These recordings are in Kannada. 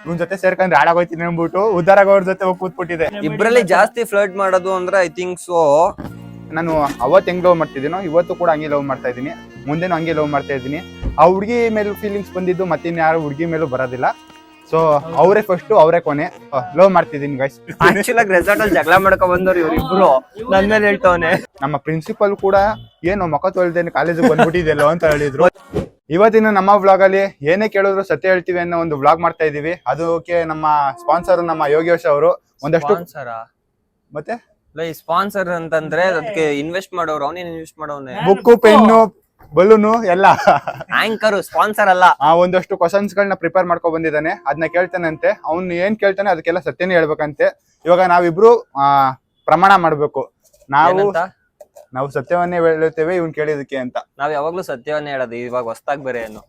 ಇವ್ನ ಜೊತೆ ಸೇರ್ಕೊಂಡ್ರೆ ಹಾಳಾಗೋಯ್ತೀನಿ ಅಂದ್ಬಿಟ್ಟು ಉದ್ದಾರಾಗೋರ್ ಜೊತೆ ಹೋಗಿ ಕೂತ್ಬಿಟ್ಟಿದೆ. ಇಬ್ರಲ್ಲಿ ಜಾಸ್ತಿ ಫ್ಲರ್ಟ್ ಮಾಡೋದು ಅಂದ್ರೆ ಐ ಥಿಂಕ್ ಸೊ ನಾನು ಅವತ್ತು ಹೆಂಗ್ ಲವ್ ಮಾಡ್ತಿದ್ದೀನೋ ಇವತ್ತು ಕೂಡ ಹಂಗೆ ಲವ್ ಮಾಡ್ತಾ ಇದ್ದೀನಿ, ಮುಂದೆನೂ ಹಂಗೆ ಲವ್ ಮಾಡ್ತಾ ಇದ್ದೀನಿ. ಆ ಹುಡುಗಿ ಮೇಲೂ ಫೀಲಿಂಗ್ಸ್ ಬಂದಿದ್ದು ಮತ್ತಿನ್ಯಾರು ಹುಡುಗಿ ಮೇಲೂ ಬರೋದಿಲ್ಲ. ಸೊ ಅವರೇ ಫಸ್ಟ್ ಅವರೇ ಕೊನೆ. ಲವ್ ಮಾಡ್ತಿದ್ದೀನಿ ಗೈಸ್. ಆಕ್ಚುಲ್ ಆಗಿ ರೆಸಾರ್ಟ್ ಅಲ್ಲಿ ಜಗಳ ಮಾಡ್ಕೊಂಡ್ ಬಂದವ್ರು ಇವ್ರಿಬ್ರು ನನ್ ಮೇಲೆ ಹೇಳ್ತವನೆ. ನಮ್ಮ ಪ್ರಿನ್ಸಿಪಲ್ ಕೂಡ ಏನು ಮುಖ ತೊಳ್ದೇನೆ ಕಾಲೇಜಿಗೆ ಬಂದ್ಬಿಟ್ಟಿದೆಯಲ್ಲೋ ಅಂತ ಹೇಳಿದ್ರು. ಇವತ್ತಿನ ನಮ್ಮ ವ್ಲಾಗ್ ಅಲ್ಲಿ ಏನೇ ಕೇಳಿದ್ರು ಸತ್ಯ ಹೇಳ್ತೀವಿ ಅನ್ನೋ ಒಂದು ವ್ಲಾಗ್ ಮಾಡ್ತಾ ಇದೀವಿ. ಅದಕ್ಕೆ ನಮ್ಮ ಸ್ಪಾನ್ಸರ್ ನಮ್ಮ ಯೋಗೇಶ್ ಅವರು ಒಂದಷ್ಟು ಮತ್ತೆ ಸ್ಪಾನ್ಸರ್ ಅಂತಂದ್ರೆ ಅದಕ್ಕೆ ಇನ್ವೆಸ್ಟ್ ಮಾಡೋರು, ಅವನೇನ್ ಇನ್ವೆಸ್ಟ್ ಮಾಡೋನೆ, ಬುಕ್ಕು ಪೆನ್ನು ಬಲೂನು ಎಲ್ಲ ಆಂಕರ್ ಸ್ಪಾನ್ಸರ್ ಅಲ್ಲ. ಒಂದಷ್ಟು ಕ್ವಶನ್ಸ್ ಗಳನ್ನ ಪ್ರಿಪೇರ್ ಮಾಡ್ಕೊ ಬಂದಿದ್ದಾನೆ, ಅದನ್ನ ಕೇಳ್ತಾನಂತೆ. ಅವ್ನು ಏನ್ ಕೇಳ್ತಾನೆ ಅದಕ್ಕೆಲ್ಲ ಸತ್ಯನೇ ಹೇಳ್ಬೇಕಂತೆ. ಇವಾಗ ನಾವಿಬ್ರು ಪ್ರಮಾಣ ಮಾಡ್ಬೇಕು, ನಾವು ಸತ್ಯವನ್ನೇ ಹೇಳುತ್ತೇವೆ ಇವ್ನ್ ಕೇಳಿದಕ್ಕೆ ಅಂತ. ನಾವ್ ಯಾವಾಗ್ಲೂ ಸತ್ಯವನ್ನೇ ಹೇಳೋದು, ಇವಾಗ ಹೊಸ್ತಾಗ್ ಬೇರೆ ಏನು.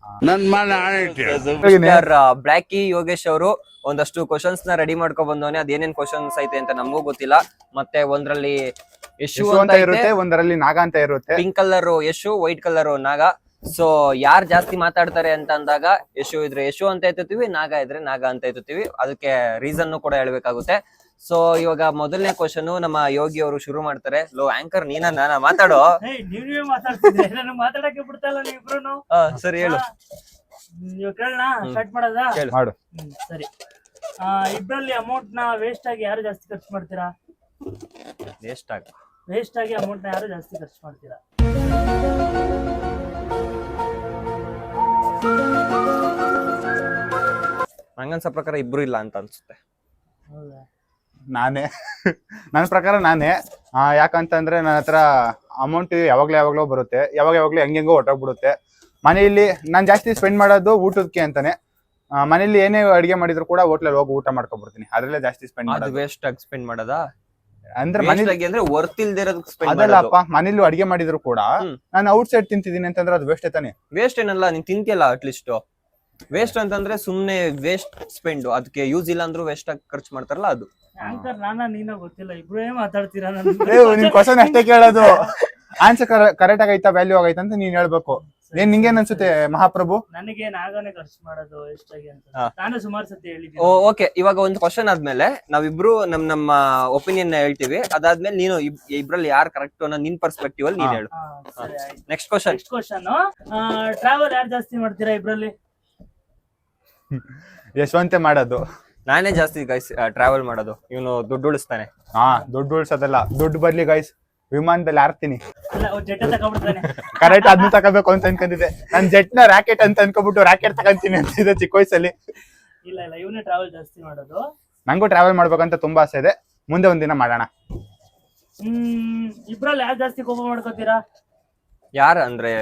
ಬ್ಲ್ಯಾಕಿ ಯೋಗೇಶ್ ಅವರು ಒಂದಷ್ಟು ಕ್ವಶನ್ಸ್ ನ ರೆಡಿ ಮಾಡ್ಕೊಂಡ್ ಬಂದವನೆ. ಅದೇನೇನ್ ಕ್ವಶನ್ಸ್ ಐತೆ ಅಂತ ನಮಗೂ ಗೊತ್ತಿಲ್ಲ. ಮತ್ತೆ ಒಂದ್ರಲ್ಲಿ ಯಶು ಅಂತ ಇರುತ್ತೆ, ಒಂದರಲ್ಲಿ ನಾಗ ಅಂತ ಇರುತ್ತೆ. Pink colour Yashu, white colour ನಾಗ. ಸೊ ಯಾರ್ ಜಾಸ್ತಿ ಮಾತಾಡ್ತಾರೆ ಅಂತ ಅಂದಾಗ ಯಶು ಇದ್ರೆ ಯಶು ಅಂತ ಎತ್ತುತ್ತೀವಿ, ನಾಗ ಇದ್ರೆ ನಾಗ ಅಂತ ಎತ್ತುತ್ತೀವಿ. ಅದಕ್ಕೆ ರೀಸನ್ ಕೂಡ ಹೇಳ್ಬೇಕಾಗುತ್ತೆ. ಸೊ ಇವಾಗ ಮೊದಲನೇ ಕ್ವಶನ್ ನಮ್ಮ ಯೋಗಿ ಅವರು ಶುರು ಮಾಡ್ತಾರೆ. ಲೋ ಆಂಕರ್ ನೀನ ಮಾತಾಡೋ. ಮಾತಾಡಕ್ಕೆ ಬಿಡ್ತಲ್ಲ ನೀವಿಬ್ರು. ಸರಿ ಹೇಳು. ಸ್ಟಾರ್ಟ್ ಮಾಡೋದಾ? ಮಾಡು. ಸರಿ. ಇಬ್ರಲ್ಲಿ ಅಮೌಂಟ್ ನ ವೇಸ್ಟ್ ಆಗಿ ಯಾರು ಜಾಸ್ತಿ ಖರ್ಚು ಮಾಡ್ತೀರಾ? ವೇಸ್ಟ್ ಆಗಿ ಅಮೌಂಟ್ ನ ಯಾರು ಜಾಸ್ತಿ ಖರ್ಚು ಮಾಡ್ತೀರಾ? ನಂಗನ್ಸೋ ಪ್ರಕಾರ ಇಬ್ರು ಇಲ್ಲ ಅಂತ ಅನ್ಸುತ್ತೆ. ನಾನೇ ನನ್ನ ಪ್ರಕಾರ ನಾನೇ. ಯಾಕಂತಂದ್ರೆ ನನ್ನ ಹತ್ರ ಅಮೌಂಟ್ ಯಾವಾಗ್ಲೋ ಬರುತ್ತೆ, ಯಾವಾಗ್ಲೂ ಹೆಂಗೆಂಗೋ ಹೊಟ್ಟೋಗ್ಬಿಡುತ್ತೆ. ಮನೆಯಲ್ಲಿ ನಾನು ಜಾಸ್ತಿ ಸ್ಪೆಂಡ್ ಮಾಡೋದು ಊಟಕ್ಕೆ ಅಂತಾನೆ. ಮನೇಲಿ ಏನೇ ಅಡಿಗೆ ಮಾಡಿದ್ರು ಕೂಡ ಹೋಟ್ಲಲ್ಲಿ ಹೋಗಿ ಊಟ ಮಾಡ್ಕೊಂಡ್ಬಿಡ್ತೀನಿ, ಅದ್ರಲ್ಲೇ ಜಾಸ್ತಿ ಸ್ಪೆಂಡ್ ಮಾಡೋದು. ವೇಸ್ಟ್ ಆಗಿ ಸ್ಪೆಂಡ್ ಮಾಡೋದಾ? ಅಂದ್ರೆ ಅಂದ್ರೆ ವರ್ತ್ ಇಲ್ದಿರೋದಕ್ಕೆ ಅದಲ್ಲಪ್ಪ, ಮನೇಲಿ ಅಡಿಗೆ ಮಾಡಿದ್ರು ಕೂಡ ನಾನು ಔಟ್ ಸೈಡ್ ತಿಂತಿದ್ದೀನಿ ಅಂತಂದ್ರೆ ಅದು ವೇಸ್ಟ್ ತಾನೆ. ವೇಸ್ಟ್ ಏನಲ್ಲ, ನೀನ್ ತಿಂತಿಯಲ್ಲ ಅಟ್ಲೀಸ್ಟ್. ವೇಸ್ಟ್ ಅಂತಂದ್ರೆ ಸುಮ್ನೆ ವೇಸ್ಟ್ ಸ್ಪೆಂಡ್, ಅದಕ್ಕೆ ಯೂಸ್ ಇಲ್ಲ ಅಂದ್ರೂ ವೇಸ್ಟ್ ಆಗಿ ಖರ್ಚು ಮಾಡ್ತಾರಲ್ಲ ಅದು. ನೀನ ಗೊತ್ತಿಲ್ಲ, ಇಬ್ರು ಮಾತಾಡ್ತೀರಾ? ನಿನ್ ಕ್ವಶನ್ ಅಷ್ಟೇ ಕೇಳೋದು, ಆನ್ಸರ್ ಕರೆಕ್ಟ್ ಆಗೈತಾ ವ್ಯಾಲ್ಯೂ ಆಗೈತಾ ಅಂತ ನೀನ್ ಹೇಳ್ಬೇಕು. ಏನ್ ನಿಂಗೇನ್ ಅನ್ಸುತ್ತೆ ಮಹಾಪ್ರಭು? ನನಗೆ ನಾಗನೇ ಖರ್ಚು ಮಾಡೋದು ಎಷ್ಟಾಗಿ ಅಂತ ನಾನು ಸುಮಾರು ಸತಿ ಹೇಳಿದ್ದೀನಿ. ಓಕೆ, ಇವಾಗ ಒಂದು ಕ್ವಶನ್ ಆದ್ಮೇಲೆ ನಾವಿಬ್ರು ನಮ್ಮ ಒಪಿನಿಯನ್ ಹೇಳ್ತೀವಿ. ಅದಾದ್ಮೇಲೆ ನೀನು ಇಬ್ರಲ್ಲಿ ಯಾರು ಕರೆಕ್ಟ್ ಅನ್ನೋ ನಿನ್ ಪರ್ಸ್ಪೆಕ್ಟಿವ್ ಅಲ್ಲಿ ನೀನ್ ಹೇಳು. Next question. ಟ್ರಾವೆಲ್ ಯಾರು ಜಾಸ್ತಿ ಮಾಡ್ತೀರಾ ಇಬ್ರಲ್ಲಿ? ಯಶವಂತೆ ಮಾಡೋದು. ನಾನೇ ಜಾಸ್ತಿ ಗೈಸ್ ಟ್ರಾವೆಲ್ ಮಾಡೋದು. ಇವನು ದುಡ್ಡು ಉಳಿಸ್ತಾನೆ. ದುಡ್ಡು ಉಳಿಸೋದಲ್ಲ, ದುಡ್ಡು ಬರ್ಲಿ ಗೈಸ್ ವಿಮಾನದಲ್ಲಿ ಹಾರ್ತೀನಿ. ಕರೆಕ್ಟ್ ಅದನ್ನ ತಗೋಬೇಕು ಅಂತ ಅನ್ಕೊಂಡಿದ್ದೆ. ನಾನ್ ಜೆಟ್ ನ ರಾಕೆಟ್ ಅಂತ ಅನ್ಕೋಬಿಟ್ಟು ರಾಕೆಟ್ ತಗೊಂತೀನಿ ಅಂತಿದ್ದೆ ಚಿಕ್ಕ ವಯಸ್ಸಲ್ಲಿ. ಇಲ್ಲ ಇವನೇ ಟ್ರಾವೆಲ್ ಜಾಸ್ತಿ ಮಾಡೋದು. ನಂಗೂ ಟ್ರಾವೆಲ್ ಮಾಡ್ಬೇಕಂತ ತುಂಬಾ ಆಸೆ ಇದೆ, ಮುಂದೆ ಒಂದಿನ ಮಾಡೋಣ. ಇಬ್ರಲ್ಲಿ ಯಾರು ಜಾಸ್ತಿ ಕೋಪ ಮಾಡ್ಕೋತೀರಾ? ಯಾರ ಅಂದ್ರೆ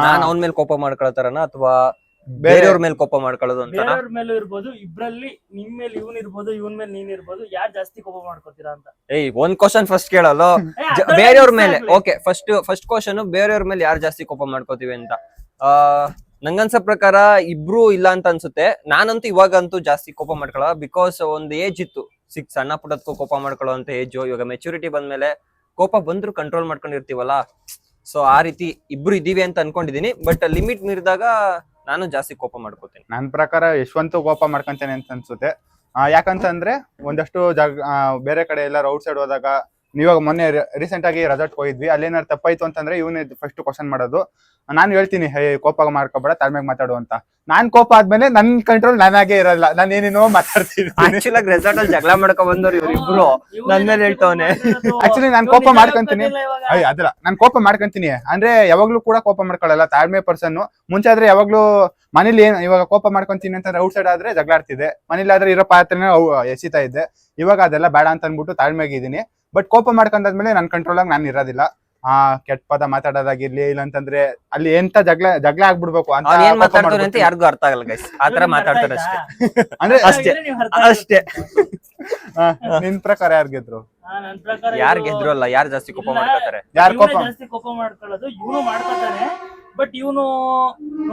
ನಾನ್ ಅವನ ಮೇಲೆ ಕೋಪ ಮಾಡ್ಕೊಳ್ತಾರನ ಅಥವಾ ಬೇರೆಯವ್ರ ಮೇಲೆ ಕೋಪ ಮಾಡ್ಕೊಳ್ಳೋದು ಅಂತ? ಬೇರೆಯವ್ರ ಮೇಲೂ ಇರ್ಬೋದು, ಇಬ್ರಲ್ಲಿ ನಿಮ್ ಮೇಲೆ ಇವನ್ ಇರ್ಬೋದು, ಇವನ್ ಮೇಲೆ ನೀನ್ ಇರ್ಬೋದು. ಯಾರು ಜಾಸ್ತಿ ಕೋಪ ಮಾಡ್ಕೋತೀರಾ ಅಂತ. ಒಂದ್ ಕ್ವಶನ್ ಫಸ್ಟ್ ಕೇಳಲ್ಲ, ಬೇರೆಯವ್ರ ಮೇಲೆ. ಓಕೆ, ಫಸ್ಟ್ ಕ್ವಶನ್ ಬೇರೆಯವ್ರ ಮೇಲೆ ಯಾರು ಜಾಸ್ತಿ ಕೋಪ ಮಾಡ್ಕೋತೀವಿ ಅಂತ. ನಂಗನ್ಸೋ ಪ್ರಕಾರ ಇಬ್ರು ಇಲ್ಲ ಅಂತ ಅನ್ಸುತ್ತೆ. ನಾನಂತೂ ಇವಾಗಂತೂ ಜಾಸ್ತಿ ಕೋಪ ಮಾಡ್ಕೊಳ್ಳೋ, ಬಿಕಾಸ್ ಒಂದು ಏಜ್ ಇತ್ತು, ಸಣ್ಣ ಪುಟ್ಟದಕ್ಕೂ ಕೋಪ ಮಾಡ್ಕೊಳ್ಳೋ ಅಂತ ಏಜ್. ಇವಾಗ ಮೆಚುರಿಟಿ ಬಂದ್ಮೇಲೆ ಕೋಪ ಬಂದ್ರು ಕಂಟ್ರೋಲ್ ಮಾಡ್ಕೊಂಡಿರ್ತೀವಲ್ಲ. ಸೊ ಆ ರೀತಿ ಇಬ್ರು ಇದೀವಿ ಅಂತ ಅನ್ಕೊಂಡಿದೀನಿ. ಬಟ್ ಲಿಮಿಟ್ ಮೀರಿದಾಗ ನಾನು ಜಾಸ್ತಿ ಕೋಪ ಮಾಡ್ಕೋತೀನಿ. ನನ್ನ ಪ್ರಕಾರ ಯಶವಂತ ಕೋಪ ಮಾಡ್ಕೊಂತೇನೆ ಅಂತ ಅನ್ಸುತ್ತೆ. ಯಾಕಂತಂದ್ರೆ ಒಂದಷ್ಟು ಬೇರೆ ಕಡೆ ಎಲ್ಲ ಔಟ್ ಸೈಡ್ ಹೋದಾಗ, ಇವಾಗ ಮೊನ್ನೆ ರೀಸೆಂಟ್ ಆಗಿ ರೆಸಾರ್ಟ್ ಹೋಗಿದ್ವಿ, ಅಲ್ಲೇನಾರು ತಪ್ಪಾಯ್ತು ಅಂತಂದ್ರೆ ಇವನೇ ಫಸ್ಟ್ ಕ್ವಶನ್ ಮಾಡೋದು. ನಾನು ಹೇಳ್ತೀನಿ, ಕೋಪ ಮಾಡ್ಕೋಬೇಡ, ತಾಳ್ಮೆಗೆ ಮಾತಾಡು ಅಂತ. ನಾನ್ ಕೋಪ ಆದ್ಮೇಲೆ ನನ್ ಕಂಟ್ರೋಲ್ ನಾನಾಗೆ ಇರಲ್ಲ, ನಾನು ಏನೇನೋ ಮಾತಾಡ್ತೀನಿ. ಆಕ್ಚುಲ್ ಆಗಿ ರೆಸಾರ್ಟ್ ಅಲ್ಲಿ ಜಗಳ ಮಾಡ್ಕೊ ಬಂದವ್ರು ಇವ್ರಿಬ್ರು ನನ್ ಮೇಲೆ ಹೇಳ್ತವನೆ. ಆಕ್ಚುಲಿ ನಾನ್ ಕೋಪ ಮಾಡ್ಕೊಂತೀನಿ. ಅದಲ್ಲ, ನಾನ್ ಕೋಪ ಮಾಡ್ಕೊಂತೀನಿ ಅಂದ್ರೆ ಯಾವಾಗ್ಲೂ ಕೂಡ ಕೋಪ ಮಾಡ್ಕೊಳ್ಳಲ್ಲ, ತಾಳ್ಮೆ ಪರ್ಸನ್. ಮುಂಚೆ ಆದ್ರೆ ಯಾವಾಗ್ಲೂ ಮನೇಲಿ ಇವಾಗ ಕೋಪ ಮಾಡ್ಕೊಂತೀನಿ ಅಂತಂದ್ರೆ ಔಟ್ ಸೈಡ್ ಆದ್ರೆ ಜಗಳ ಆಡ್ತಿದ್ದೆ, ಮನೇಲಿ ಆದ್ರೆ ಇರೋ ಪಾತ್ರೆನ ಎಸಿತಾ ಇದ್ದೆ. ಇವಾಗ ಅದೆಲ್ಲ ಬೇಡ ಅಂತ ಅನ್ಬಿಟ್ಟು ತಾಳ್ಮೆಗಿದ್ದೀನಿ. ಬಟ್ ಕೋಪ ಮಾಡ್ಕೊಂಡಾದ್ಮೇಲೆ ನನ್ ಕಂಟ್ರೋಲ್ ಆಗಿ ನಾನು ಇರೋದಿಲ್ಲ. ಕೆಟ್ಟ ಪದ ಮಾತಾಡೋದಾಗಿರ್ಲಿ, ಇಲ್ಲಂತಂದ್ರೆ ಅಲ್ಲಿ ಎಂತ ಜಗಳ ಆಗ್ಬಿಡ್ಬೇಕು ಅಂತ ಯಾರಿಗೂ ಅರ್ಥ ಆಗಲ್ಲ ಗೈಸ್, ಆತರ ಮಾತಾಡ್ತಾರೆ ಅಷ್ಟೇ. ಅಂದ್ರೆ ಅಷ್ಟೇ. ನಿನ್ ಪ್ರಕಾರ ಯಾರು ಗೆದ್ರು? ಯಾರು ಗೆದ್ರು ಅಲ್ಲ, ಯಾರು ಜಾಸ್ತಿ ಕೋಪ ಮಾಡ್ಕೊತಾರೆ? ಯಾರು ಜಾಸ್ತಿ ಕೋಪ ಮಾಡ್ಕೊಳ್ಳೋದು ಇವನು ಮಾಡ್ಕೊತಾನೆ. ಬಟ್ ಇವನು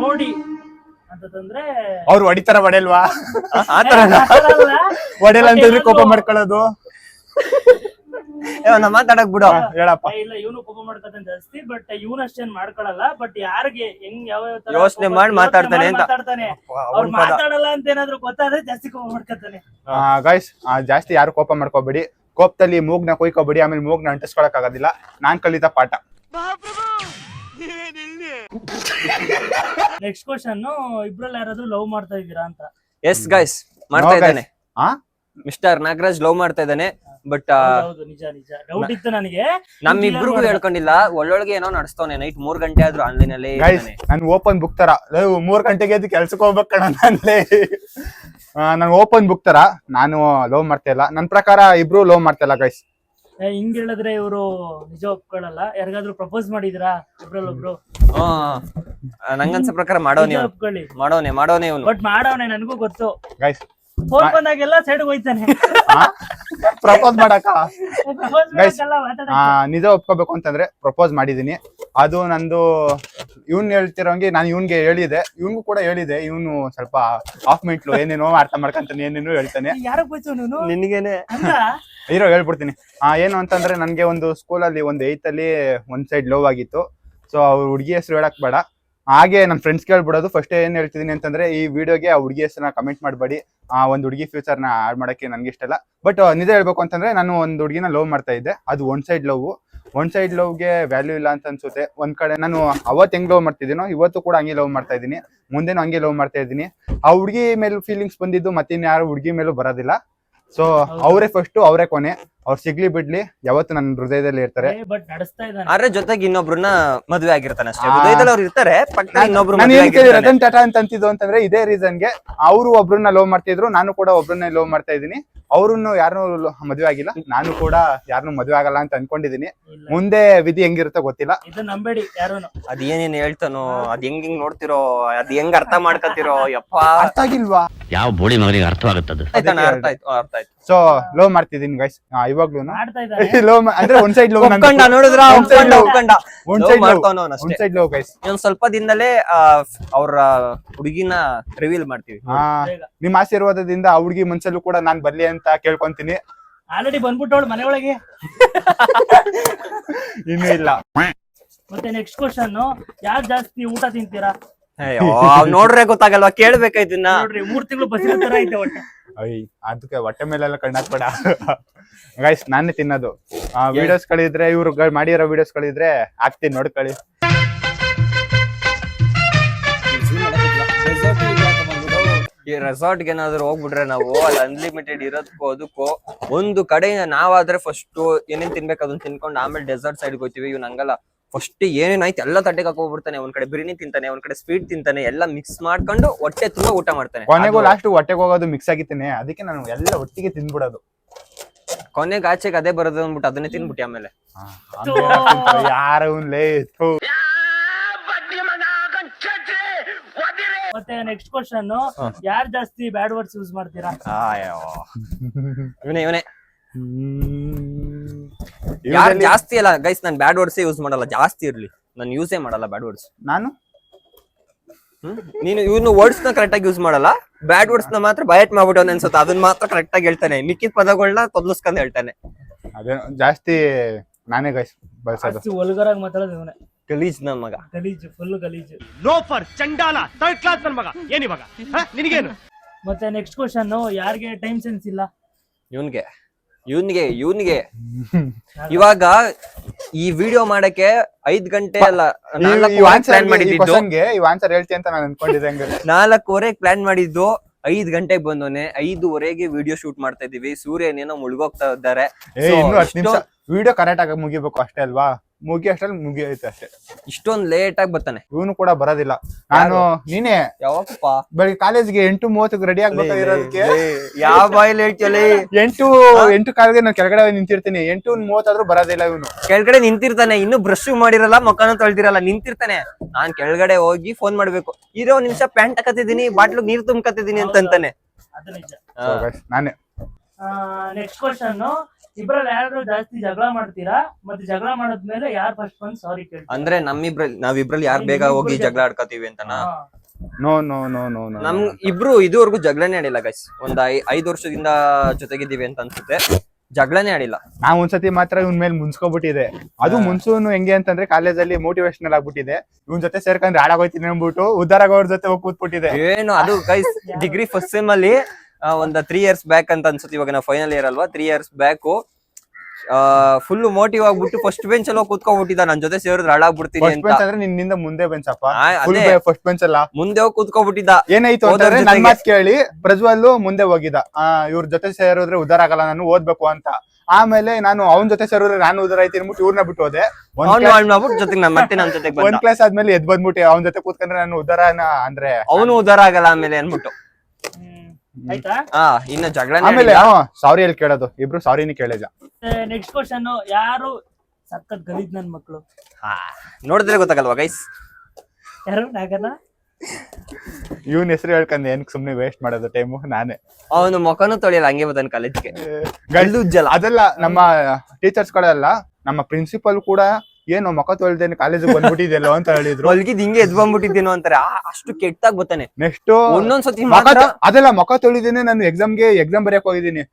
ನೋಡಿ ಅಂತಂದ್ರೆ ಅವ್ರು ಹೊಡಿತಾರ ಹೊಡೆಯಲ್ವಾ? ಆತರ ಹೊಡೆಯಲ್ಲ ಅಂತಂದ್ರೆ ಕೋಪ ಮಾಡ್ಕೊಳ್ಳೋದು. ನಾ ಮಾತಾಡಕ್ ಬಿಡು. ಹೇಳಪ್ಪ. ಇಲ್ಲ ಇವನು ಕೋಪ ಮಾಡ್ಕೊತಾನೆ ಜಾಸ್ತಿ, ಬಟ್ ಇವನು ಅಷ್ಟೇನ್ ಮಾಡ್ಕೊಳಲ್ಲ. ಬಟ್ ಯಾರಿಗೆ ಹೆಂಗ್ ಯಾವ ತರ ಯೋಚ್ನೆ ಮಾಡಿ ಮಾತಾಡ್ತಾನೆ ಅಂತ. ಮಾತಾಡ್ತಾನೆ. ಅವ್ರು ಮಾತಾಡಲ್ಲ ಅಂತ ಏನಾದ್ರು ಗೊತ್ತಾದ್ರೆ ಜಾಸ್ತಿ ಕೋಪ ಮಾಡ್ಕೊತಾನೆ. ಗೈಸ್ ಜಾಸ್ತಿ ಯಾರು ಕೋಪ ಮಾಡ್ಕೋಬೇಡಿ. ಕೋಪದಲ್ಲಿ ಮೂಗ್ನ ಕೊಯ್ಕೋಬೇಡಿ, ಆಮೇಲೆ ಮೂಗ್ನ ಅಂಟಿಸ್ಕೊಳಕ್ ಆಗೋದಿಲ್ಲ. ನಾನ್ ಕಲಿತ ಪಾಠ. ನೆಕ್ಸ್ಟ್ ಕ್ವಶನ್, ಇಬ್ರಲ್ಲಿ ಯಾರಾದ್ರೂ ಲವ್ ಮಾಡ್ತಾ ಇದೀರಾ ಅಂತ? ಎಸ್ ಗೈಸ್, ಮಾಡ್ತಾ ಇದ್ದಾನೆ. ಹಾ ಮಿಸ್ಟರ್ ನಾಗರಾಜ್ ಲವ್ ಮಾಡ್ತಾ ಇದ್ದಾನೆ. ಬಟ್ ಹೌದು, ನಿಜ ನಿಜ. ಡೌಟ್ ಇತ್ತು ನನಗೆ. ನಮ್ಮಿಬ್ರಿಗೂ ಹೇಳ್ಕೊಂಡಿಲ್ಲ, ಒಳ್ಳೊಳಗೆ ಏನೋ ನಡೆಸ್ತವನೆ. ನೈಟ್ 3 ಗಂಟೆ ಆದ್ರೂ ಆನ್ಲೈನ್ ಅಲ್ಲೇ ಗೈಸ್ ಇದ್ದಾನೆ. ನನ್ ಓಪನ್ ಬುಕ್ ತರ 3 ಗಂಟೆಗೆ ಎದ್ದು ಕೆಲ್ಸಕ್ಕೆ ಹೋಗ್ಬೇಕು ಕಣ ನನ್ಲೆ. ನನ್ ಓಪನ್ ಬುಕ್ ತರ ನಾನು ಲವ್ ಮಾಡ್ತಾ ಇಲ್ಲ. ನನ್ ಪ್ರಕಾರ ಇಬ್ರು ಲವ್ ಮಾಡ್ತಾ ಇಲ್ಲ ಗೈಸ್. ಹಿಂಗ್ ಹೇಳಿದ್ರೆ ಇವರು ನಿಜ ಒಪ್ಕೊಳ್ಳಲ್ಲ. ಯಾರಿಗಾದ್ರೂ ಪ್ರಪೋಸ್ ಮಾಡಿದ್ರಾ ಇಬ್ರಲ್ಲೊಬ್ರು? ನಂಗನ್ಸ ಪ್ರಕಾರ ಮಾಡೋನೆ ಒಪ್ಕೊಳ್ಳಿ. ಮಾಡೋನೆ ಇವನು. ಬಟ್ ಮಾಡವನೆ, ನನಗೂ ಗೊತ್ತು. ಗೈಸ್ ಫೋನ್ ಬಂದಾಗೆಲ್ಲ ಸೈಡ್ ಹೋಯ್ತಾನೆ. ಪ್ರಪೋಸ್ ಮಾಡಕ ಪ್ರಪೋಸ್ ಮಾಡಕ್ಕೆಲ್ಲ ಮಾತಾಡಕ್ಕೆ. ನಿಜ ಒಪ್ಕೋಬೇಕು ಅಂತಂದ್ರೆ ಪ್ರಪೋಸ್ ಮಾಡಿದೀನಿ. ಅದು ನಂದು ಇವ್ನ್ ಹೇಳ್ತಿರೋಂಗೆ ನಾನು ಇವ್ನ್ಗೆ ಹೇಳಿದೆ, ಇವ್ನ್ಗೂ ಕೂಡ ಹೇಳಿದೆ. ಇವನು ಸ್ವಲ್ಪ ಆಫ್ ಮಿಂಟ್ಲು, ಏನೇನೋ ಅರ್ಥ ಮಾಡ್ಕೊಂತಾನೆ, ಏನೇನೋ ಹೇಳ್ತಾನೆ. ಯಾರಕ್ ಹೋಯ್ತು ನೀನು? ನಿನ್ಗೇನೆ ಅಂತ ಹೇಳ್ಬಿಡ್ತೀನಿ. ಏನು ಅಂತಂದ್ರೆ ನನ್ಗೆ ಒಂದು ಸ್ಕೂಲಲ್ಲಿ ಒಂದು 8th ಅಲ್ಲಿ ಒಂದ್ ಸೈಡ್ ಲವ್ ಆಗಿತ್ತು. ಸೊ ಅವ್ರ ಹುಡುಗಿ ಹೆಸರು ಹೇಳಕ್ ಬೇಡ, ಹಾಗೆ ನನ್ನ ಫ್ರೆಂಡ್ಸ್ ಕೇಳ್ಬಿಡೋದು. ಫಸ್ಟ್ ಏನ್ ಹೇಳ್ತಿದೀನಿ ಅಂತಂದ್ರೆ, ಈ ವಿಡಿಯೋಗೆ ಆ ಹುಡುಗಿ ಹೆಸರನ್ನ ಕಮೆಂಟ್ ಮಾಡಬೇಡಿ. ಒಂದ್ ಹುಡುಗಿ ಫ್ಯೂಚರ್ ನ ಆಡ್ ಮಾಡಕ್ಕೆ ನನ್ಗೆ ಇಷ್ಟ ಇಲ್ಲ. ಬಟ್ ನಿಜ ಹೇಳ್ಬೇಕು ಅಂತಂದ್ರೆ, ನಾನು ಒಂದ್ ಹುಡುಗಿನ ಲವ್ ಮಾಡ್ತಾ ಇದ್ದೆ. ಅದು ಒನ್ ಸೈಡ್ ಲವ್ಗೆ ವ್ಯಾಲ್ಯೂ ಇಲ್ಲ ಅಂತ ಅನ್ಸುತ್ತೆ. ಒಂದ್ ಕಡೆ ನಾನು ಅವತ್ತು ಹೆಂಗ್ ಲವ್ ಮಾಡ್ತಿದ್ದೀನೋ ಇವತ್ತು ಕೂಡ ಹಂಗೆ ಲವ್ ಮಾಡ್ತಾ ಇದ್ದೀನಿ, ಮುಂದೆನೂ ಹಂಗೆ ಲವ್ ಮಾಡ್ತಾ ಇದ್ದೀನಿ. ಆ ಹುಡುಗಿ ಮೇಲೆ ಫೀಲಿಂಗ್ಸ್ ಬಂದಿದ್ದು ಮತ್ತಿನ್ಯಾರು ಹುಡುಗಿ ಮೇಲೂ ಬರೋದಿಲ್ಲ. ಸೊ ಅವರೇ ಫಸ್ಟ್, ಅವರೇ ಕೊನೆ. ಅವ್ರು ಸಿಗ್ಲಿ ಬಿಡ್ಲಿ, ಯಾವತ್ತು ನನ್ನ ಹೃದಯದಲ್ಲಿ ಇರ್ತಾರೆ. ಬಟ್ ನಡೆಸ್ತಾ ಇದ್ದಾನೆ. ಆದ್ರೆ ಜೊತೆಗೆ ಇನ್ನೊಬ್ರನ್ನ ಮದುವೆ ಆಗಿರ್ತಾನೆ ಅಷ್ಟೇ. ಹೃದಯದಲ್ಲಿ ಅವ್ರು ಇರ್ತಾರೆ, ಪಕ್ಕ ಇನ್ನೊಬ್ರು ನಾನು ಮದ್ವೆ ಏನ್ ಕೇಳಿ ಆಗಿರ್ತಾನೆ. ರತನ್ ಟಾಟಾ ಅಂತ ಅಂತಿದ್ದು ಅಂತಂದ್ರೆ ಇದೇ ರೀಸನ್ಗೆ. ಅವರು ಒಬ್ರನ್ನ ಲವ್ ಮಾಡ್ತಿದ್ರು, ನಾನು ಕೂಡ ಒಬ್ರನ್ನ ಲವ್ ಮಾಡ್ತಾ ಇದ್ದೀನಿ. ಅವ್ರನ್ನು ಯಾರು ಮದ್ವೆ ಆಗಿಲ್ಲ, ನಾನು ಕೂಡ ಯಾರನ್ನು ಮದ್ವೆ ಆಗಲ್ಲ ಅಂತ ಅನ್ಕೊಂಡಿದೀನಿ. ಮುಂದೆ ವಿಧಿ ಹೆಂಗಿರುತ್ತೋ ಗೊತ್ತಿಲ್ಲ. ಇದು ನಂಬೇಡಿ ಯಾರೂನು. ಅದ್ ಏನೇನ್ ಹೇಳ್ತಾನೋ, ಅದ್ ಹೆಂಗ್ ನೋಡ್ತಿರೋ, ಅದ್ ಹೆಂಗ್ ಅರ್ಥ ಮಾಡ್ಕತಿರೋ, ಯಪ್ಪ ಅರ್ಥ ಆಗಿಲ್ವಾ? ಯಾವ ಬೋಳಿ ಮಗನಿಗೆ ಅರ್ಥವಾಗುತ್ತದೆ? ಅರ್ಥ ಆಯ್ತು. ಸೊ ಲವ್ ಮಾಡ್ತಿದ್ದೀನಿ ಗೈಸ್ ಇವಾಗ್ಲೂ. ಮಾಡ್ತಾ ಇದ್ದಾನೆ. ಲವ್ ಅಂದ್ರೆ ಒನ್ ಸೈಡ್ ಲವ್. ಒಪ್ಕೊಂಡ ನೋಡಿದ್ರ, ಒಪ್ಕೊಂಡ ಒನ್ ಸೈಡ್ ಲವ್ ಗೈಸ್. ಇನ್ನೊಂದ್ ಸ್ವಲ್ಪ ದಿನದಲ್ಲೇ ಅವ್ರ ಹುಡುಗಿನ ರಿವೀಲ್ ಮಾಡ್ತೀವಿ. ನಿಮ್ ಆಶೀರ್ವಾದದಿಂದ ಆ ಹುಡುಗಿ ಮನ್ಸಲ್ಲೂ ಕೂಡ ನಾನ್ ಬರ್ಲಿ ಅಂತ ಕೇಳ್ಕೊಂತೀನಿ. ಆಲ್ರೆಡಿ ಬಂದ್ಬಿಟ್ಟವಳು ಮನೆ ಒಳಗೆ. ಇನ್ನೂ ಇಲ್ಲ. ಮತ್ತೆ ನೆಕ್ಸ್ಟ್ ಕ್ವಶನ್, ಯಾರು ಜಾಸ್ತಿ ಊಟ ತಿಂತೀರಾ? ನೋಡ್ರೆ ಗೊತ್ತಾಗಲ್ವಾ, ಕೇಳ್ಬೇಕಾಯ್ತು ಇದನ್ನ. ನೋಡ್ರಿ 3 ತಿಂಗಳು ಬಸಿರೋ ತರ ಐತೆ ಹೊಟ್ಟೆ. ಅದಕ್ಕೆ ಹೊಟ್ಟೆ ಮೇಲೆಲ್ಲ ಕಣ್ಣಾಕ್ಬೇಡ ಗೈಸ್. ನಾನೇ ತಿನ್ನೋದು. ವಿಡಿಯೋಸ್ ಗಳಿದ್ರೆ, ಇವ್ರು ಮಾಡಿರೋ ವಿಡಿಯೋಸ್ ಗಳಿದ್ರೆ ಹಾಕ್ತೀನಿ, ನೋಡ್ಕೊಳ್ಳಿ. ಈ ರೆಸಾರ್ಟ್ ಗೆ ಏನಾದ್ರು ಹೋಗ್ಬಿಟ್ರೆ ನಾವು, ಅಲ್ಲಿ ಅನ್ಲಿಮಿಟೆಡ್ ಇರೋದಕ್ಕೂ ಅದಕ್ಕೂ ಒಂದು ಕಡೆ ನಾವಾದ್ರೆ ಫಸ್ಟ್ ಏನೇನ್ ತಿನ್ಬೇಕು ಅದನ್ನ ತಿನ್ಕೊಂಡು ಆಮೇಲೆ ಡೆಸರ್ಟ್ ಸೈಡ್ ಹೋಗ್ತೀವಿ. ಇವ್ನು ಹಂಗಲ್ಲ, ಫಸ್ಟ್ ಏನೇನಾಯ್ತು ಎಲ್ಲ ತಟ್ಟೆಗೆ ಹಾಕೋಗ್ಬಿಡ್ತಾನೆ. ಒಂದ್ ಕಡೆ ಬಿರಿಯಾನಿ ತಿಂತಾನೆ, ಒಂದ್ ಕಡೆ ಸ್ವೀಟ್ ತಿಂತಾನೆ, ಎಲ್ಲ ಮಿಕ್ಸ್ ಮಾಡ್ಕೊಂಡು ಹೊಟ್ಟೆ ತುಂಬಾ ಊಟ ಮಾಡ್ತಾನೆ. ಕೊನೆಗೂ ಲಾಸ್ಟ್ ಹೊಟ್ಟೆಗೆ ಹೋಗೋದು ಮಿಕ್ಸ್ ಆಗಿತ್ತೇನೆ, ಅದಕ್ಕೆ ನಾನು ಎಲ್ಲ ಒಟ್ಟಿಗೆ ತಿನ್ಬಿಡೋದು. ಕೊನೆಗೆ ಆಚೆಗೆ ಅದೇ ಬರೋದು ಅಂದ್ಬಿಟ್ಟು ಅದನ್ನೇ ತಿನ್ಬಿಟ್ಟು ಆಮೇಲೆ ಯಾರು ಮತ್ತೆ ನೆಕ್ಸ್ಟ್ ಕ್ವಶನ್, ಯಾರು ಜಾಸ್ತಿ ಬ್ಯಾಡ್ ವರ್ಡ್ಸ್ ಯೂಸ್ ಮಾಡ್ತೀರಾ? ಇವನೇ ಯಾರು ಜಾಸ್ತಿ ಅಲ್ಲ ಗೈಸ್, ನಾನು ಬ್ಯಾಡ್ ವರ್ಡ್ಸ್ ಯೂಸ್ ಮಾಡಲ್ಲ. ಜಾಸ್ತಿ ಇರ್ಲಿ, ನಾನು ಯೂಸೇ ಮಾಡಲ್ಲ ಬ್ಯಾಡ್ ವರ್ಡ್ಸ್. ನಾನು ನೀನು ಇವ್ನು ವರ್ಡ್ಸ್ ನ ಕರೆಕ್ಟ್ ಆಗಿ ಯೂಸ್ ಮಾಡಲ್ಲ, ಬ್ಯಾಡ್ ವರ್ಡ್ಸ್ ನ ಮಾತ್ರ ಬಯಟ್ ಮಾಡ್ಬಿಟ್ಟು ಅನ್ಸುತ್ತೆ. ಅದನ್ನ ಮಾತ್ರ ಕರೆಕ್ಟ್ ಆಗಿ ಹೇಳ್ತಾನೆ, ಮಿಕ್ಕಿದ ಪದಗಳನ್ನ ತೊದಲಿಸ್ಕೊಂಡ್ ಹೇಳ್ತಾನೆ. ಅದೇ ಜಾಸ್ತಿ ನಾನೇ ಗೈಸ್ ಬಳಸೋದು. ಒಲ್ಗರಾಗಿ ಮಾತಾಡೋದು ಇವನೇ. ಗಲೀಜ್ ನನ್ ಮಗ, ಗಲೀಜು, ಫುಲ್ ಗಲೀಜು. ಲೋಫರ್, ಚಂಡಾಲ, ಥರ್ಡ್ ಕ್ಲಾಸ್ ನನ್ ಮಗ. ಏನಿವಾಗ ನಿನಗೇನು? ಮತ್ತೆ ನೆಕ್ಸ್ಟ್ ಕ್ವಶನ್, ಯಾರಿಗೆ ಟೈಮ್ ಸೆನ್ಸ್ ಇಲ್ಲ? ಇವನ್ಗೆ ಇವಾಗ ಈ ವಿಡಿಯೋ ಮಾಡಕ್ಕೆ 5 ಗಂಟೆ ಅಲ್ಲ 4 ಪ್ಲಾನ್ ಮಾಡಿದ್ದು. ಆನ್ಸರ್ ಹೇಳ್ತೀನಿ ಅಂತ ನಾನು ಅನ್ಕೊಂಡಿದ್ದೆ. 4:15 ಪ್ಲಾನ್ ಮಾಡಿದ್ದು, 5 ಗಂಟೆಗೆ ಬಂದೋನೆ. 5:30ಗೆ ವಿಡಿಯೋ ಶೂಟ್ ಮಾಡ್ತಾ ಇದೀವಿ. ಸೂರ್ಯನೇನೋ ಮುಳುಗೋಗ್ತಾ ಇದ್ದಾರೆ. ಇನ್ನು 10 ನಿಮಿಷ ವಿಡಿಯೋ ಕರೆಕ್ಟ್ ಆಗಿ ಮುಗಿಬೇಕು ಅಷ್ಟೇ ಅಲ್ವಾ? ಮುಗಿಯೈತೆ ಅಷ್ಟೇ. ಇಷ್ಟೊಂದ್ ಲೇಟ್ ಆಗಿ ಬರ್ತಾನೆ. ಇವನು ಕೂಡ ಬರೋದಿಲ್ಲ. ನಾನು ನೀನೇ ಯಾವಪ್ಪ ಬೆಳಿಗ್ಗೆ ಕಾಲೇಜ್ಗೆ 8:30 ರೆಡಿ ಆಗ್ಬೇಕಾಗಿರೋದಕ್ಕೆ ಯಾವ ಬಾಯಲ್ಲಿ ಹೇಳ್ತೀಯಲ್ಲ? 8 ಕಾಲಿಗೆ ನಾನು ಕೆಳಗಡೆ ನಿಂತಿರ್ತೀನಿ. 8:30 ಆದ್ರೂ ಬರೋದಿಲ್ಲ ಇವನು. ಕೆಳಗಡೆ ನಿಂತಿರ್ತಾನೆ, ಇನ್ನು ಬ್ರಷ್ ಮಾಡಿರಲ್ಲ, ಮುಖನೂ ತೊಳ್ದಿರಲ್ಲ, ನಿಂತಿರ್ತಾನೆ. ನಾನ್ ಕೆಳಗಡೆ ಹೋಗಿ ಫೋನ್ ಮಾಡ್ಬೇಕು, ಇರೋ ನಿಮಿಷ ಪ್ಯಾಂಟ್ ಹಾಕತ್ತಿದೀನಿ, ಬಾಟ್ಲು ನೀರ್ ತುಂಬ್ಕತ್ತಿದೀನಿ ಅಂತಾನೆ. ಅದು ನಿಜ. ನಾನೇ. ನೆಕ್ಸ್ಟ್ ಕ್ವಶನ್, ಇಬ್ರಲ್ಲಿ ಯಾರು ಜಾಸ್ತಿ ಜಗಳ ಮಾಡ್ತೀರಾ? ಮತ್ತೆ ಜಗಳ ಮಾಡದ್ಮೇಲೆ ಯಾರು ಫಸ್ಟ್ ಬಂದು ಸಾರಿ ಕೇಳ್ತೀರಾ? ಅಂದ್ರೆ ನಾವಿಬ್ರಲ್ಲಿ ಯಾರು ಬೇಗ ಹೋಗಿ ಜಗಳ ಆಡ್ಕತೀವಿ ಅಂತನಾ? No no no no no. ನಮ್ ಇಬ್ರು ಇದುವರೆಗೂ ಜಗಳನೇ ಆಡಿಲ್ಲ ಗೈಸ್. ಒಂದ್ 5 ವರ್ಷದಿಂದ ಜೊತೆಗಿದ್ದೀವಿ ಅಂತ ಅನ್ಸುತ್ತೆ. ಜಗಳನೇ ಆಡಿಲ್ಲ. ನಾ ಒಂದ್ಸತಿ ಮಾತ್ರ ಇವ್ನ ಮೇಲೆ ಮುನ್ಸ್ಕೊಬಿಟ್ಟಿದೆ. ಅದು ಮುನ್ಸೂನು ಹೆಂಗೆ ಅಂತಂದ್ರೆ ಕಾಲೇಜಲ್ಲಿ ಮೋಟಿವೇಶನಲ್ ಆಗ್ಬಿಟ್ಟಿದೆ. ಇವ್ನ ಜೊತೆ ಸೇರ್ಕೊಂಡ್ರೆ ಹಾಳಾಗೋಯ್ತೀನಿ ಅಂದ್ಬಿಟ್ಟು ಉದ್ದಾರ ಆಗೋರ್ ಜೊತೆ ಹೋಗಿ ಕೂತ್ಬಿಟ್ಟಿದೆ. ಏನು ಅದು ಗೈಸ್ ಡಿಗ್ರಿ ಫಸ್ಟ್ ಸೆಮ್ ಅಲ್ಲಿ ಒಂದ್ 3 years ಬ್ಯಾಕ್ ಅಂತ ಅನ್ಸುತ್ತೆ. ಇವಾಗ ನಾವು ಫೈನಲ್ ಇಯರ್ ಅಲ್ವಾ, 3 years ಬ್ಯಾಕ್ ಫುಲ್ ಮೋಟಿವ್ ಆಗ್ಬಿಟ್ಟು ಫಸ್ಟ್ ಬೆಂಚ್ ಅಲ್ಲಿ ಕೂತ್ಕೊಂಡ್ಬಿಟ್ಟಿದ್ದ. ನನ್ ಜೊತೆ ಸೇರಿದ್ರೆ ಹಾಳಾಗ್ಬಿಡ್ತೀನಿ ಫಸ್ಟ್ ಅಂತ. ಬೆಂಚ್ ಅಂದ್ರೆ ನಿನ್ನಿಂದ ಮುಂದೆ ಬೆಂಚಪ್ಪ, ಅದೇ ಫಸ್ಟ್ ಬೆಂಚ್ ಅಲ್ಲ, ಮುಂದೆ ಹೋಗಿ ಕೂತ್ಕೊಂಡ್ಬಿಟ್ಟಿದ್ದ. ಏನಾಯ್ತು ಅಂತಂದ್ರೆ ನನ್ ಮಾತ್ ಕೇಳಿ ಪ್ರಜ್ವಲ್ ಮುಂದೆ ಹೋಗಿದ್ದ. ಇವ್ರ ಜೊತೆ ಸೇರಿದ್ರೆ ಉದ್ದಾರ ಆಗಲ್ಲ, ನಾನು ಓದ್ಬೇಕು ಅಂತ. ಆಮೇಲೆ ನಾನು ಅವನ ಜೊತೆ ಸೇರಿದ್ರೆ ನಾನು ಉದ್ದಾರ ಆಯ್ತು ಅನ್ಬಿಟ್ಟು ಇವ್ರನ್ನ ಬಿಟ್ಟು ಹೋದೆ. ಜೊತೆಗೆ ಮತ್ತೆ ನನ್ ಜೊತೆಗೆ ಬಂದ. ಒಂದ್ ಕ್ಲಾಸ್ ಆದ್ಮೇಲೆ ಎದ್ ಬಂದ್ಬಿಟ್ಟೆ ಅವನ ಜೊತೆ ಕೂತ್ಕೊಂಡ್ರೆ ನಾನು ಉದ್ದಾರನ ಅಂದ್ರೆ ಅವನು ಉದ್ದಾರ ಆಗಲ್ಲ ಆಮೇಲೆ ಅನ್ಬಿಟ್ಟು. ಆಯ್ತಾ? ಇನ್ನು ಜಗಳ. ಆಮೇಲೆ ಸಾರಿ ಅಲ್ಲಿ ಕೇಳೋದು, ಇಬ್ರು ಸಾರಿನೇ ಕೇಳಿದ. ನೆಕ್ಸ್ಟ್ ಕ್ವಶನ್, ಯಾರು ಸಖತ್ ಗಲೀಜ್ ನನ್ ಮಕ್ಳು? ನೋಡಿದ್ರೆ ಗೊತ್ತಾಗಲ್ವಾ ಗೈಸ್? ಯಾರು? ನಾಗನ? ಇವನ್ ಹೆಸರು ಹೇಳ್ಕೊಂಡೆ ಏನ್ ಸುಮ್ನೆ ವೇಸ್ಟ್ ಮಾಡೋದು ಟೈಮು ನಾನೇ. ಅವನು ಮುಖನೂ ತೊಳಿಯಲ್ಲ, ಹಂಗೆ ಬರ್ತಾನೆ ಕಾಲೇಜ್ಗೆ. ಉಜ್ಜಲ್ಲ. ಅದೆಲ್ಲ ನಮ್ಮ ಟೀಚರ್ಸ್ ಗಳೆಲ್ಲ, ನಮ್ಮ ಪ್ರಿನ್ಸಿಪಲ್ ಕೂಡ ಏನು ಮುಖ ತೊಳ್ದೇನೆ ಕಾಲೇಜಿಗೆ ಬಂದ್ಬಿಟ್ಟಿದೆಯಲ್ಲೋ ಅಂತ ಹೇಳಿದ್ರು. ಹೊಲ್ಗಿದ್ ಹಿಂಗೆ ಎದ್ ಬಂದ್ಬಿಟ್ಟಿದ್ದೇನೋ ಅಂತಾರೆ. ಅಷ್ಟು ಕೆಟ್ಟಾಗ್ ಬರ್ತಾನೆ. ನೆಕ್ಸ್ಟ್ ಒಂದೊಂದ್ಸತಿ ಅದೆಲ್ಲ ಮುಖ ತೊಳಿದೇನೆ ನಾನು ಎಕ್ಸಾಮ್ ಬರೆಯಕ್ ಹೋಗಿದ್ದೀನಿ.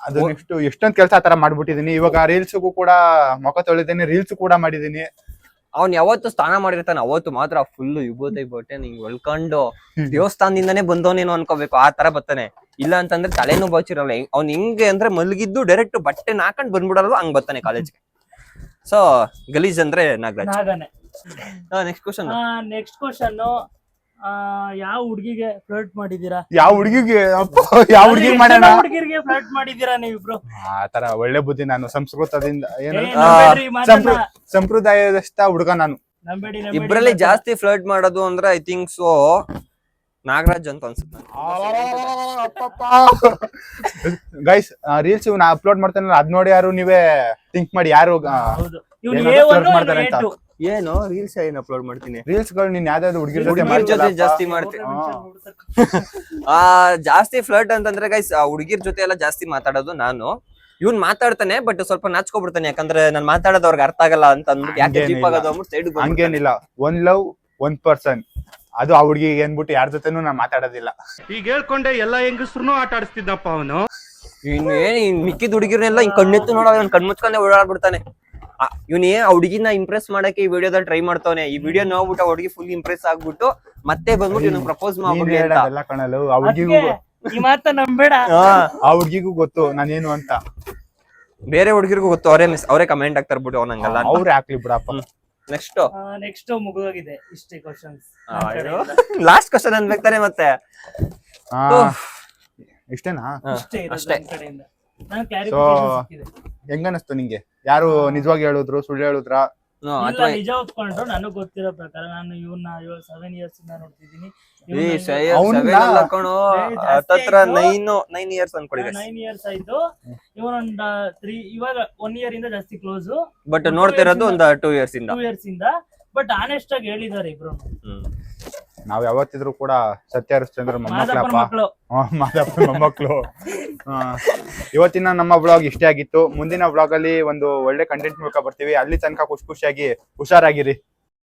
ಅದು ನೆಕ್ಸ್ಟ್ ಎಷ್ಟೊಂದ್ ಕೆಲಸ ತರ ಮಾಡ್ಬಿಟ್ಟಿದೀನಿ. ಇವಾಗ ರೀಲ್ಸ್ಗೂ ಕೂಡ ಮುಖ ತೊಳಿದೇನೆ, ರೀಲ್ಸ್ ಕೂಡ ಮಾಡಿದೀನಿ. ಅವ್ನ್ ಯಾವತ್ತು ಸ್ನಾನ ಮಾಡಿರ್ತಾನೆ ಅವತ್ತು ಮಾತ್ರ ಫುಲ್ ವಿಭೂತಿ ಬಟ್ಟೆ ಹಿಂಗ್ ಹೊಳ್ಕೊಂಡು ದೇವಸ್ಥಾನದಿಂದಾನೇ ಬಂದವನೇನೋ ಅನ್ಕೋಬೇಕು, ಆ ತರ ಬರ್ತಾನೆ. ಇಲ್ಲ ಅಂತಂದ್ರೆ ತಲೆನೂ ಬಚ್ಚಿರಲ್ಲ. ಅವ್ನ್ ಹಿಂಗೆ ಅಂದ್ರೆ ಮಲಗಿದ್ದು ಡೈರೆಕ್ಟ್ ಬಟ್ಟೆ ಹಾಕೊಂಡ್ ಬಂದ್ಬಿಡಲ್ಲ, ಹಂಗ್ ಬರ್ತಾನೆ ಕಾಲೇಜ್ಗೆ. ಸೊ ಗಲೀಜ್ ಅಂದ್ರೆ ನಾಗರಾಜ್. ನಾಗನೇ. Next question. ನೆಕ್ಸ್ಟ್ ಕ್ವಶನ್, ಯಾವ ಹುಡ್ಗಿಗೆ ಫ್ಲರ್ಟ್ ಮಾಡಿದೀರಾ? ಯಾವ ಹುಡುಗಿಗೆ ಯಾವ ಹುಡುಗಿ ಮಾಡೋಣ? ಹುಡುಗಿರಿಗೆ ಫ್ಲರ್ಟ್ ಮಾಡಿದೀರಾ ನೀವಿಬ್ರು? ಆ ತರ ಒಳ್ಳೆ ಬುದ್ಧಿ. ನಾನು ಸಂಸ್ಕೃತದಿಂದ ಏನು ನಂಬೇಡ್ರಿ ಈ ಮಾತನ್ನ. ಸಂಪ್ರದಾಯದಷ್ಟ ಹುಡುಗ ನಾನು. ನಂಬೇಡಿ ಇಬ್ರಲ್ಲಿ ಜಾಸ್ತಿ ಫ್ಲರ್ಟ್ ಮಾಡೋದು ಅಂದ್ರೆ ಐ ಥಿಂಕ್ ಸೊ ನಾಗರಾಜ್ ಅಂತ ಅನ್ಸುತ್ತೆ. ಗೈಸ್ ರೀಲ್ಸ್ ನಾ ಅಪ್ಲೋಡ್ ಮಾಡ್ತಾನಲ್ಲ, ಅದ್ ನೋಡಿ ಯಾರು ನೀವೇ ಥಿಂಕ್ ಮಾಡಿ ಯಾರು ಹೌದು. ಇವ್ನು ಏನಾದ್ರು A1 flirt ಮಾಡ್ತಾರೆ ಅಂತ. A2. ಏನು ರೀಲ್ಸ್ ಏನ್ ಅಪ್ಲೋಡ್ ಮಾಡ್ತೀನಿ? ರೀಲ್ಸ್ ಗಳು ನೀನ್ ಯಾವ್ದಾದ್ರು ಹುಡುಗಿರ ಜೊತೆ ಹುಡುಗಿರ್ ಮಾಡ್ತಿಲ್ಲ ಜೊತೆ ಅಪ್ಪ. ಜಾಸ್ತಿ ಮಾಡ್ತೀನಿ. ಜಾಸ್ತಿ ಫ್ಲರ್ಟ್ ಅಂತಂದ್ರೆ ಗೈಸ್ ಹುಡುಗಿರ್ ಜೊತೆ ಎಲ್ಲ ಜಾಸ್ತಿ ಮಾತಾಡೋದು ನಾನು. ಇವ್ನ್ ಮಾತಾಡ್ತಾನೆ ಬಟ್ ಸ್ವಲ್ಪ ನಾಚ್ಕೊಬಿಡ್ತಾನೆ, ಯಾಕಂದ್ರೆ ನಾನ್ ಮಾತಾಡೋದು ಅವ್ರಿಗೆ ಅರ್ಥ ಆಗಲ್ಲ ಅಂತ ಅಂದ್ಬಿಟ್ಟು ಯಾಕೆ ಹಂಗೇನಿಲ್ಲ. ಚೀಪ್ ಆಗೋದು ಅಂದ್ಬಿಟ್ಟು ಸೈಡ್. ಹಂಗೇನಿಲ್ಲ, ಒನ್ ಲವ್ ಒನ್ ಪರ್ಸನ್. ಅದು ಆ ಹುಡುಗಿಗೆ ಏನ್ಬಿಟ್ಟು ಯಾರ ಜೊತೆನೂ ನಾ ಮಾತಾಡೋದಿಲ್ಲ. ಈಗ ಹೇಳ್ಕೊಂಡೆ ಎಲ್ಲಾ ಹೆಂಗಸ್ರು ಆಟ ಆಡಿಸ್ತಿದ್ದಪ್ಪ ಅವನು. ಇನ್ ಮಿಕ್ಕಿದ ಹುಡುಗಿರ್ನೆಲ್ಲ ಹಿಂಗ್ ಕಣ್ಣೆತ್ತು ನೋಡ, ಕಣ್ ಮುಚ್ಕೊಂಡೆ ಓಡಾಡ್ಬಿಡ್ತಾನೆ. ಇವ್ನೇ ಆ ಹುಡುಗಿನ ಇಂಪ್ರೆಸ್ ಮಾಡಕ್ಕೆ ಈ ವಿಡಿಯೋದಲ್ಲಿ ಟ್ರೈ ಮಾಡ್ತಾವನೆ. ಈ ವಿಡಿಯೋ ನೋಡ್ಬಿಟ್ಟು ಆ ಹುಡುಗಿ ಫುಲ್ ಇಂಪ್ರೆಸ್ ಆಗ್ಬಿಟ್ಟು ಮತ್ತೆ ಬಂದ್ಬಿಟ್ಟು ಇವ್ನು ಪ್ರಪೋಸ್ ನೀನ್ ಮಾಡ್ಬಿಡ್ಲಿ ಅಂತ. ಹೇಳೋದೆಲ್ಲ ಕಣಲು, ಆ ಹುಡುಗಿಗೂ ಈ ಮಾತ ನಂಬೇಡ. ಆ ಹುಡುಗಿಗೂ ಗೊತ್ತು ನಾನೇನು ಅಂತ. ಬೇರೆ ಹುಡುಗಿರ್ಗೂ ಗೊತ್ತು, ಅವರೇ ಕಮೆಂಟ್ ಆಗ್ತಾರೆ ಬಿಟ್ಟು ಅವನಂಗಲ್ಲ. ಅವ್ರೇ ಹಾಕ್ಲಿ ಬಿಡಪ್ಪ. ನೆಕ್ಸ್ಟ್ ನೆಕ್ಸ್ಟ್ ಮುಗಿದೋಗಿದೆ ಇಷ್ಟೇ ಕ್ವಶನ್ಸ್. ಲಾಸ್ಟ್ ಕ್ವಶನ್ ಅನ್ಬೇಕಾರೆ ಮತ್ತೆ ಇಷ್ಟೇನಾ? ಇಷ್ಟೇ ಇರೋದು ಅಷ್ಟೇ. ನನ್ ಕಡೆಯಿಂದ. ನಾನು ಕ್ಲಾರಿಫಿಕೇಶನ್ ಸಿಕ್ಕಿದೆ. ಹೆಂಗನಸ್ತು ನಿಂಗೆ? ಯಾರು ನಿಜವಾಗಿ ಹೇಳಿದ್ರು ಸುಳ್ಳು ಹೇಳಿದ್ರ? ಇಲ್ಲ, ಅಥವಾ ನಿಜ ಒಪ್ಕೊಂಡ್ರು. ನನಗ್ ಗೊತ್ತಿರೋ ಪ್ರಕಾರ ನಾನು ಇವನ್ನ 7 years ಇಂದ ನೋಡ್ತಿದ್ದೀನಿ. ಹತ್ತತ್ರ 9 years ಅನ್ಕೊಳ್ಳಿ 9 years ಆಯ್ತು. ಇವನೊಂದ್ 3 ಇವಾಗ 1 year ಇಂದ ಜಾಸ್ತಿ ಕ್ಲೋಸ್. ಬಟ್ ನೋಡ್ತಿರೋದು ಒಂದು 2 years ಇಂದ. 2 years ಇಂದ. ಬಟ್ ಆನೆಸ್ಟ್ ಆಗಿ ಹೇಳಿದಾರೆ ಇಬ್ರು. ನಾವ್ ಯಾವತ್ತಿದ್ರು ಕೂಡ ಸತ್ಯ ಹರಿಶ್ಚಂದ್ರ ಮಾದಪ್ಪನ ಮೊಮ್ಮಕ್ಳಪ್ಪ. ಮಕ್ಕಳು. ಮಾದಪ್ಪನ ಮೊಮ್ಮಕ್ಳು. ಇವತ್ತಿನ ನಮ್ಮ ಬ್ಲಾಗ್ ಇಷ್ಟೇ ಆಗಿತ್ತು. ಮುಂದಿನ ಬ್ಲಾಗ್ ಅಲ್ಲಿ ಒಂದು ಒಳ್ಳೆ ಕಂಟೆಂಟ್ ಮೂಲಕ ಬರ್ತೀವಿ. ಅಲ್ಲಿ ತನಕ ಖುಷಿಯಾಗಿ ಹುಷಾರಾಗಿರಿ.